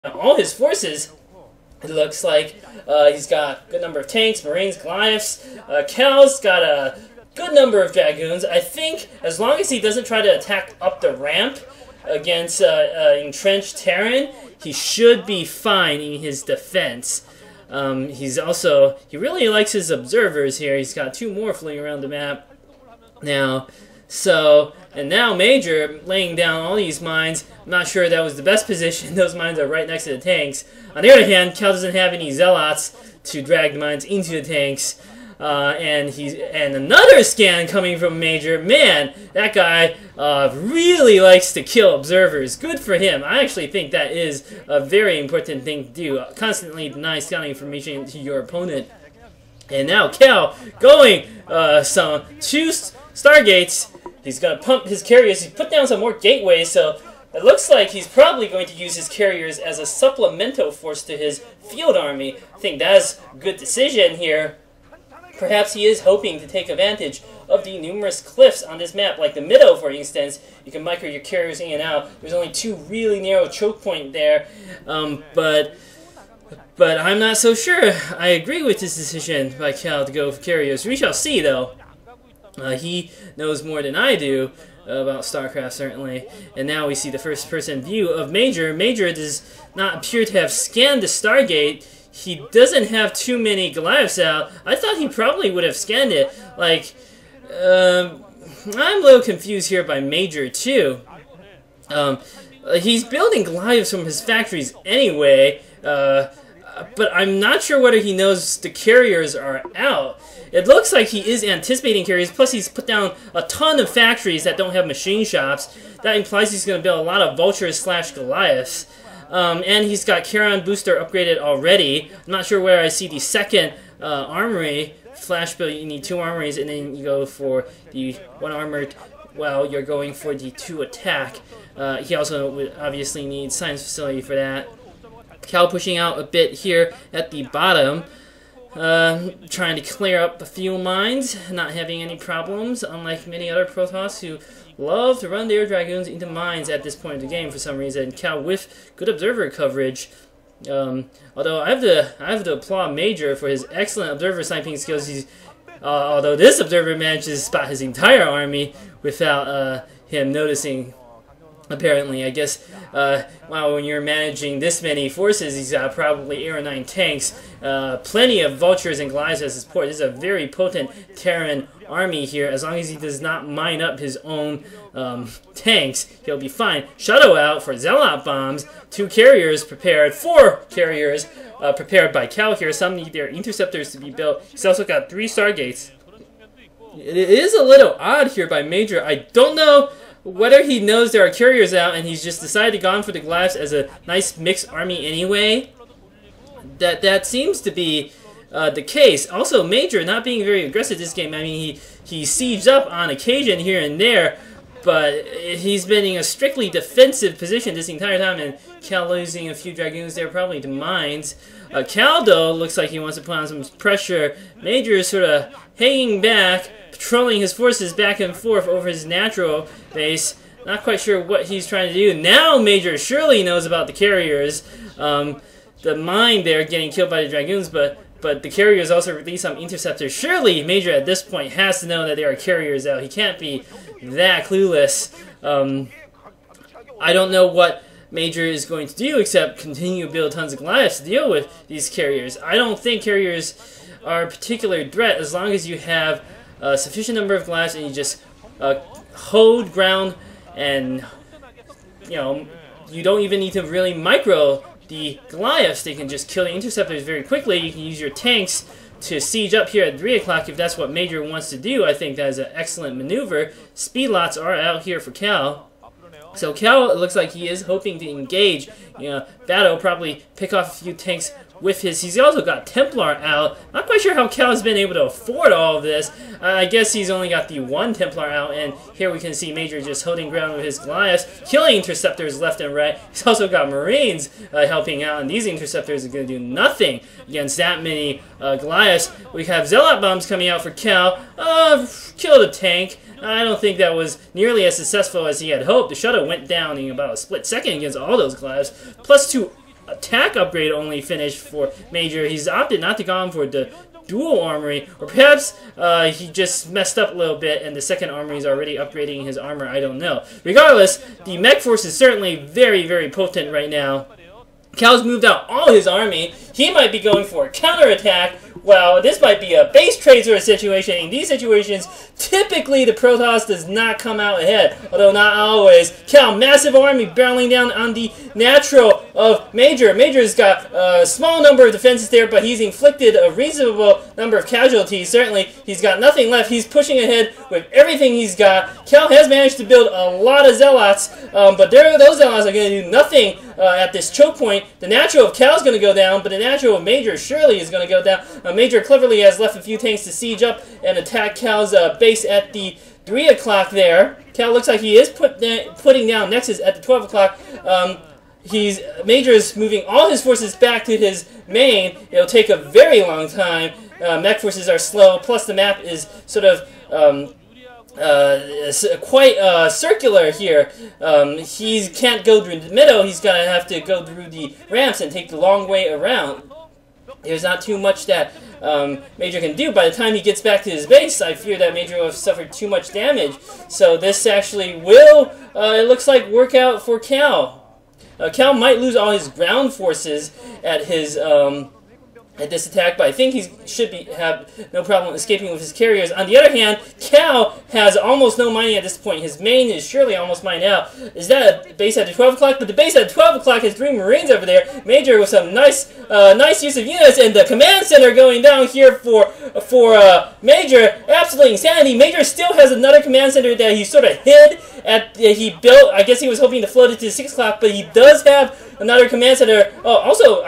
all his forces. It looks like he's got a good number of tanks, marines, Goliaths. Cal's got a good number of dragoons. I think as long as he doesn't try to attack up the ramp against entrenched Terran, he should be fine in his defense. He really likes his observers here. He's got 2 more floating around the map now. And now Major laying down all these mines. I'm not sure that was the best position. Those mines are right next to the tanks. On the other hand, Cal doesn't have any zealots to drag the mines into the tanks. And another scan coming from Major. Man, that guy really likes to kill observers. Good for him. I actually think that is a very important thing to do. Constantly deny scouting information to your opponent. And now Cal going 2 Stargates. He's going to pump his carriers. He's put down some more gateways, so it looks like he's probably going to use his carriers as a supplemental force to his field army. I think that's a good decision here. Perhaps he is hoping to take advantage of the numerous cliffs on this map, like the Middle, for instance. You can micro your carriers in and out. There's only 2 really narrow choke points there, but I'm not so sure. I agree with this decision by Cal to go for carriers. We shall see, though. He knows more than I do about StarCraft, certainly. And now we see the first-person view of Major. Major does not appear to have scanned the Stargate. He doesn't have too many Goliaths out. I thought he probably would have scanned it. Like, I'm a little confused here by Major, too. He's building Goliaths from his factories anyway, but I'm not sure whether he knows the carriers are out. It looks like he is anticipating carriers, plus he's put down a ton of factories that don't have machine shops. That implies he's going to build a lot of Vultures / Goliaths. And he's got Charon Booster upgraded already. I'm not sure where I see the second armory. Flash build, you need 2 armories, and then you go for the 1 armored. Well, you're going for the 2 attack. He also would obviously need science facility for that. Cal pushing out a bit here at the bottom. Trying to clear up the fuel mines, not having any problems, unlike many other Protoss who love to run their Dragoons into mines at this point of the game for some reason. Cal with good observer coverage. Although I have to applaud Major for his excellent observer sniping skills. Although this observer managed to spot his entire army without him noticing. Apparently, I guess, when you're managing this many forces, he's got probably 8 or 9 tanks, plenty of Vultures and Goliaths as his support. This is a very potent Terran army here. As long as he does not mine up his own tanks, he'll be fine. Shuttle out for Zealot bombs. 2 carriers prepared. 4 carriers prepared by Cal here. Some need their interceptors to be built. He's also got 3 Stargates. It is a little odd here by Major. I don't know whether he knows there are carriers out and he's just decided to go for the Goliaths as a nice mixed army anyway. That seems to be the case. Also, Major not being very aggressive this game. I mean, he sieged up on occasion here and there, but he's been in a strictly defensive position this entire time, and Cal losing a few Dragoons there probably to mines. Cal, though, looks like he wants to put on some pressure. Major is sort of hanging back, patrolling his forces back and forth over his natural base. Not quite sure what he's trying to do. Now Major surely knows about the carriers. The mine there getting killed by the Dragoons, but the carriers also release some interceptors. Surely Major at this point has to know that there are carriers out. He can't be that clueless. I don't know what Major is going to do except continue to build tons of Goliaths to deal with these carriers. I don't think carriers are a particular threat as long as you have a sufficient number of Goliaths and you just hold ground, and you don't even need to really micro the Goliaths. They can just kill the interceptors very quickly. You can use your tanks to siege up here at 3 o'clock if that's what Major wants to do. I think that is an excellent maneuver. Speed lots are out here for Cal. So Cal, it looks like he is hoping to engage, battle, probably pick off a few tanks with his. He's also got Templar out. Not quite sure how Cal has been able to afford all of this. I guess he's only got the 1 Templar out, and here we can see Major just holding ground with his Goliaths, killing interceptors left and right. He's also got Marines helping out, and these interceptors are going to do nothing against that many Goliaths. We have Zealot bombs coming out for Cal. Killed a tank. I don't think that was nearly as successful as he had hoped. The shuttle went down in about a split second against all those Goliaths. Plus 2 attack upgrade only finish for Major. He's opted not to go for the dual armory, or perhaps he just messed up a little bit and the second armory is already upgrading his armor. I don't know. Regardless, the mech force is certainly very, very potent right now. Cal's moved out all his army. He might be going for a counterattack. Well, this might be a base trade sort of situation. In these situations, typically the Protoss does not come out ahead, although not always. Cal, massive army barreling down on the natural of Major. Major's got a small number of defenses there, but he's inflicted a reasonable number of casualties. Certainly, he's got nothing left. He's pushing ahead with everything he's got. Cal has managed to build a lot of Zealots, but those Zealots are going to do nothing at this choke point. The natural of Cal's going to go down, but the natural of Major surely is going to go down. Major cleverly has left a few tanks to siege up and attack Cal's base at the 3 o'clock there. Cal looks like he is putting down Nexus at the 12 o'clock. Major is moving all his forces back to his main. It'll take a very long time. Mech forces are slow, plus the map is sort of quite circular here. He can't go through the middle. He's going to have to go through the ramps and take the long way around. There's not too much that Major can do. By the time he gets back to his base, I fear that Major will have suffered too much damage. So this actually will, it looks like, work out for Cal. Cal might lose all his ground forces at his at this attack, but I think he should have no problem escaping with his carriers. On the other hand, Cal has almost no mining at this point. His main is surely almost mined out. Is that a base at the 12 o'clock? But the base at 12 o'clock has 3 Marines over there. Major with some nice use of units, and the command center going down here for Major. Absolutely insanity. Major still has another command center that he sort of hid at. He built. I guess he was hoping to float it to 6 o'clock, but he does have another command center. Oh, also,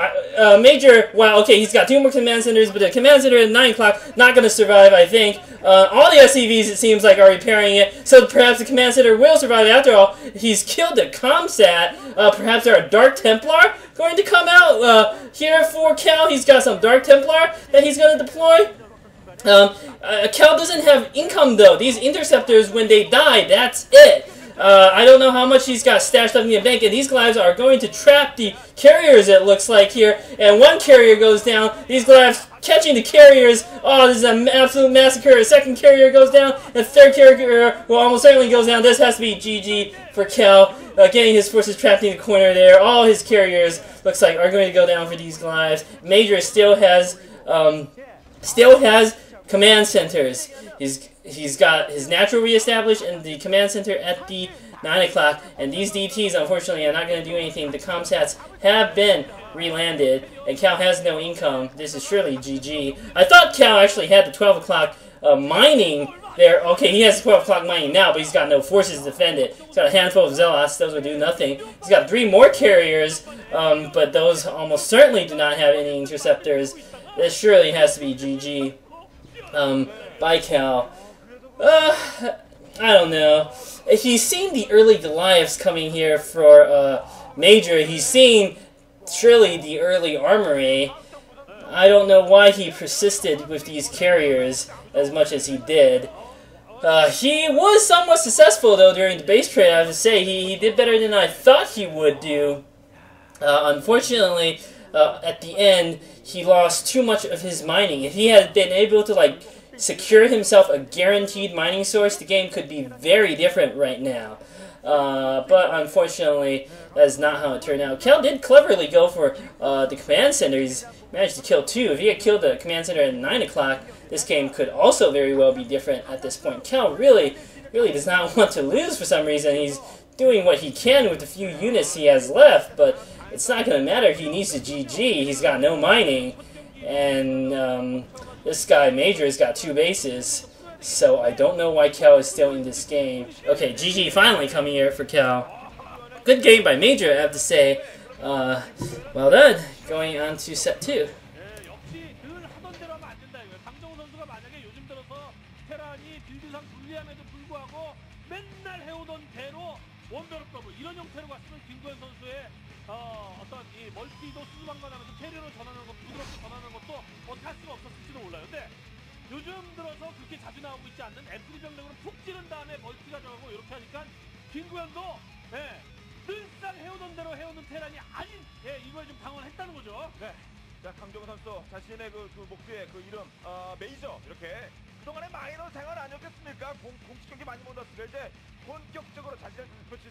Major, well, okay, he's got 2 more command centers, but the command center at 9 o'clock, not going to survive, I think. All the SCVs, it seems like, are repairing it, so perhaps the command center will survive after all. He's killed the ComSat. Perhaps there are Dark Templar going to come out here for Cal. He's got some Dark Templar that he's going to deploy. Cal doesn't have income, though. These interceptors, when they die, that's it. I don't know how much he's got stashed up in the bank, and these glaives are going to trap the carriers, it looks like here. And one carrier goes down. These glaives catching the carriers. Oh, this is an absolute massacre. A second carrier goes down, and third carrier, well, almost certainly goes down. This has to be GG for Cal. Getting his forces trapped in the corner there. All his carriers, looks like, are going to go down for these glaives. Major still has command centers. He's got his natural reestablished and the command center at the 9 o'clock. And these DTs, unfortunately, are not going to do anything. The ComSats have been relanded, and Cal has no income. This is surely GG. I thought Cal actually had the 12 o'clock mining there. Okay, he has 12 o'clock mining now, but he's got no forces to defend it. He's got a handful of Zealots. Those would do nothing. He's got 3 more carriers, but those almost certainly do not have any interceptors. This surely has to be GG by Cal. I don't know. He's seen the early Goliaths coming here for Major. He's seen surely the early armory. I don't know why he persisted with these carriers as much as he did. He was somewhat successful, though, during the base trade, I have to say. He did better than I thought he would do. Unfortunately, at the end, he lost too much of his mining. If he had been able to, like, secure himself a guaranteed mining source, the game could be very different right now. But unfortunately, that's not how it turned out. Cal did cleverly go for the command center. He's managed to kill 2. If he had killed the command center at 9 o'clock, this game could also very well be different at this point. Cal really does not want to lose for some reason. He's doing what he can with the few units he has left, but it's not going to matter. He needs to GG. He's got no mining, and this guy, Major, has got 2 bases, so I don't know why Cal is still in this game. Okay, GG finally coming here for Cal. Good game by Major, I have to say. Well done. Going on to set 2. 요즘 들어서 그렇게 자주 나오고 있지 않는 애플 병력으로 푹 찌른 다음에 멀티가 들어가고 이렇게 하니까 김구현도 늘상 해오던 대로 해오는 테란이 아닌 이거에 좀 당황을 했다는 거죠. 네. 자, 강정호 선수 자신의 그 목표의 그 이름 메이저 이렇게 그동안의 마이너 생활 아니었겠습니까? 공식 경기 많이 못 왔으니까 이제 본격적으로 자신을 펼칠